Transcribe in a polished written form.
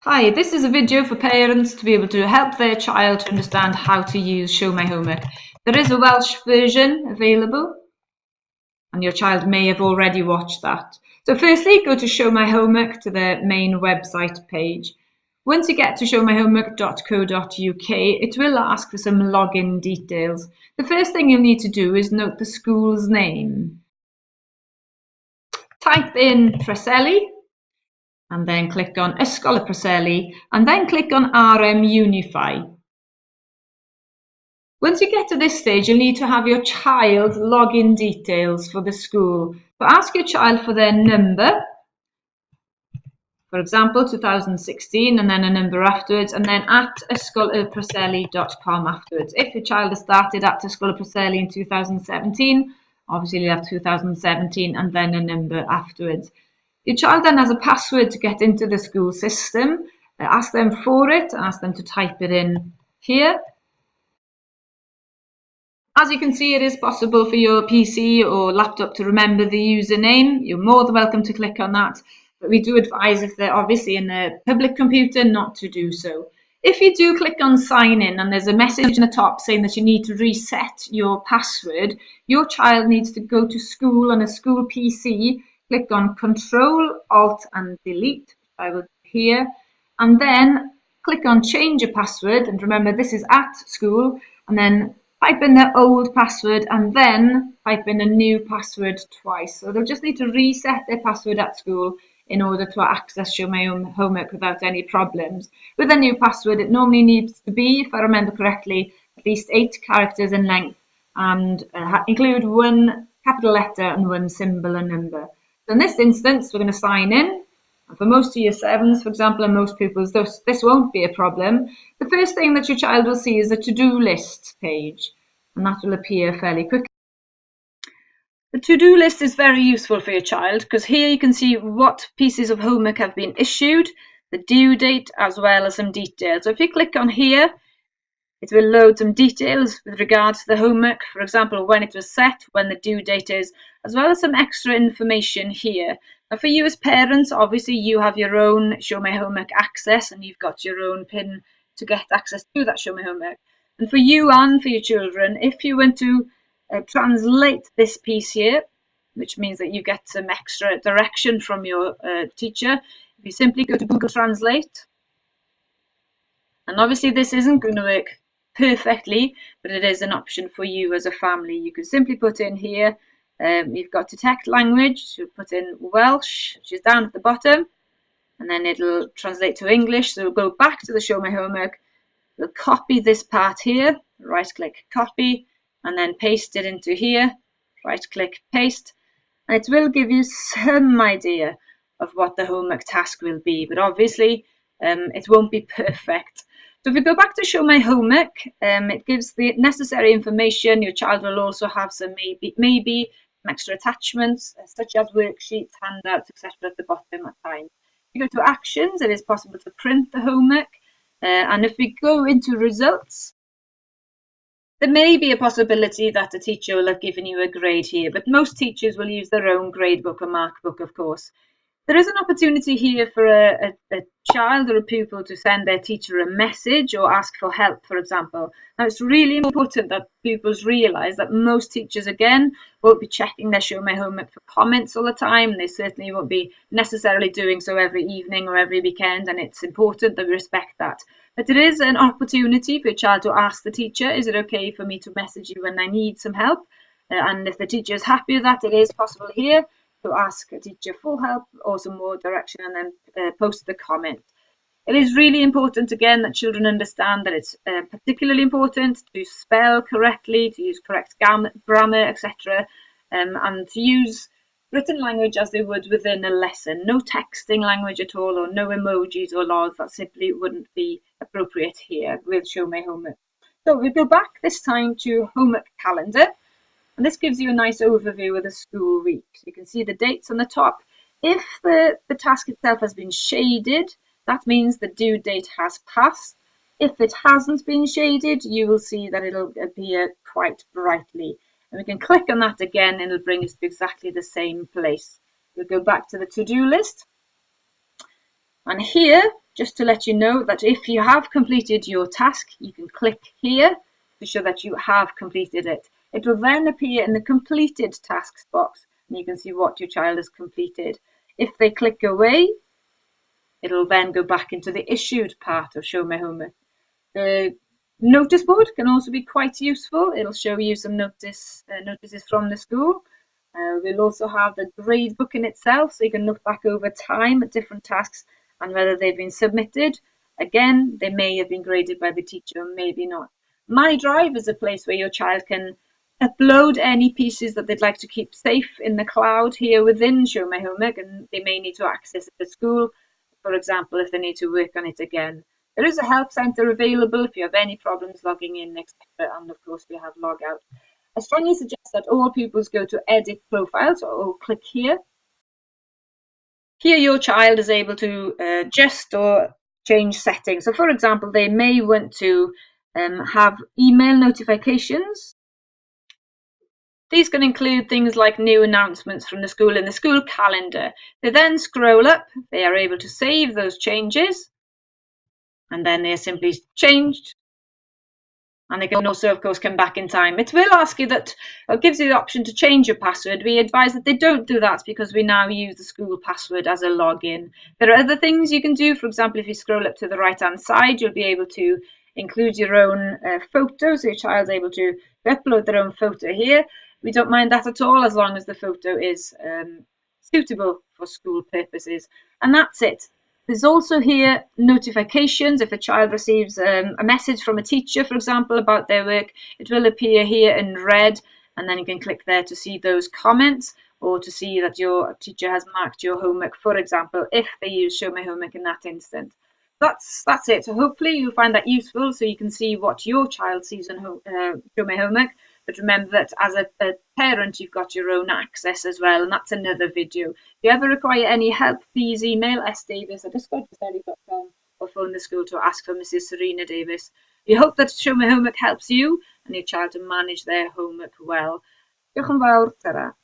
Hi, this is a video for parents to be able to help their child to understand how to use Show My Homework. There is a Welsh version available and your child may have already watched that. So firstly, go to Show My Homework to the main website page. Once you get to showmyhomework.co.uk, it will ask for some login details. The first thing you'll need to do is note the school's name. Type in Preseli and then click on Ysgol y Preseli and then click on RM Unify. Once you get to this stage, you'll need to have your child's login details for the school. So ask your child for their number, for example 2016, and then a number afterwards, and then at ysgolpreseli.com afterwards. If your child has started at Ysgol y Preseli in 2017, obviously you'll have 2017 and then a number afterwards. Your child then has a password to get into the school system. Ask them for it, ask them to type it in here. As you can see, it is possible for your PC or laptop to remember the username. You're more than welcome to click on that, but we do advise, if they're obviously in a public computer, not to do so. If you do click on sign in and there's a message in the top saying that you need to reset your password, your child needs to go to school on a school PC, click on Control, Alt and Delete, I will do here, and then click on change your password, and remember this is at school, and then type in their old password and then type in a new password twice. So they'll just need to reset their password at school in order to access Show My Homework without any problems. With a new password, it normally needs to be, if I remember correctly, at least 8 characters in length and include 1 capital letter and 1 symbol and number. So in this instance, we're going to sign in. And for most of year 7s, for example, and most pupils, this won't be a problem. The first thing that your child will see is a to-do list page, and that will appear fairly quickly. The to-do list is very useful for your child because here you can see what pieces of homework have been issued, the due date, as well as some details. So if you click on here, it will load some details with regard to the homework, for example, when it was set, when the due date is, as well as some extra information here. Now for you as parents, obviously you have your own Show My Homework access and you've got your own PIN to get access to that Show My Homework. And for you and for your children, if you want to translate this piece here, which means that you get some extra direction from your teacher, if you simply go to Google Translate, and obviously this isn't going to work perfectly, but it is an option for you as a family. You can simply put in here, you've got detect language, so put in Welsh, which is down at the bottom, and then it'll translate to English. So we'll go back to the Show My Homework, we'll copy this part here, right click copy, and then paste it into here, right click paste, and it will give you some idea of what the homework task will be, but obviously it won't be perfect. So if we go back to Show My Homework, it gives the necessary information. Your child will also have some maybe some extra attachments, such as worksheets, handouts, etc. at the bottom at times. If you go to actions, it is possible to print the homework. And if we go into results, there may be a possibility that the teacher will have given you a grade here, but most teachers will use their own gradebook or markbook, of course. There is an opportunity here for a child or a pupil to send their teacher a message or ask for help, for example. Now, it's really important that pupils realise that most teachers, again, won't be checking their Show My Homework for comments all the time. They certainly won't be necessarily doing so every evening or every weekend, and it's important that we respect that. But it is an opportunity for a child to ask the teacher, is it okay for me to message you when I need some help? And if the teacher is happy with that, it is possible here to ask a teacher for help or some more direction and then post the comment. It is really important, again, that children understand that it's particularly important to spell correctly, to use correct grammar, etc., and to use written language as they would within a lesson. No texting language at all, or no emojis or logs. That simply wouldn't be appropriate here with Show My Homework. So we go back this time to homework calendar. And this gives you a nice overview of the school week. You can see the dates on the top. If the task itself has been shaded, that means the due date has passed. If it hasn't been shaded, you will see that it'll appear quite brightly. And we can click on that again and it'll bring us to exactly the same place. We'll go back to the to-do list. And here just to let you know that if you have completed your task, you can click here to show that you have completed it. It will then appear in the completed tasks box, and you can see what your child has completed. If they click away, it'll then go back into the issued part of Show My Homework. The notice board can also be quite useful. It'll show you some notices from the school. We'll also have the grade book in itself, so you can look back over time at different tasks and whether they've been submitted. Again, they may have been graded by the teacher, maybe not. My Drive is a place where your child can upload any pieces that they'd like to keep safe in the cloud here within Show My Homework, and they may need to access it at school, for example, if they need to work on it again. There is a help centre available if you have any problems logging in, etc. And of course, we have logout. I strongly suggest that all pupils go to Edit Profiles or click here. Here, your child is able to adjust or change settings. So, for example, they may want to have email notifications. These can include things like new announcements from the school in the school calendar. They then scroll up, they are able to save those changes, and then they are simply changed. And they can also, of course, come back in time. It will ask you that, it gives you the option to change your password. We advise that they don't do that because we now use the school password as a login. There are other things you can do. For example, if you scroll up to the right-hand side, you'll be able to include your own photo, so your child's able to upload their own photo here. We don't mind that at all, as long as the photo is suitable for school purposes. And that's it. There's also here notifications. If a child receives a message from a teacher, for example, about their work, it will appear here in red, and then you can click there to see those comments or to see that your teacher has marked your homework, for example, if they use Show My Homework in that instant. That's it. So hopefully you'll find that useful so you can see what your child sees in Show My Homework. But remember that as a parent, you've got your own access as well, and that's another video. If you ever require any help, please email sdavis@ysgol.com or phone the school to ask for Mrs. Serena Davis. We hope that Show My Homework helps you and your child to manage their homework well. Diolch yn fawr, tara.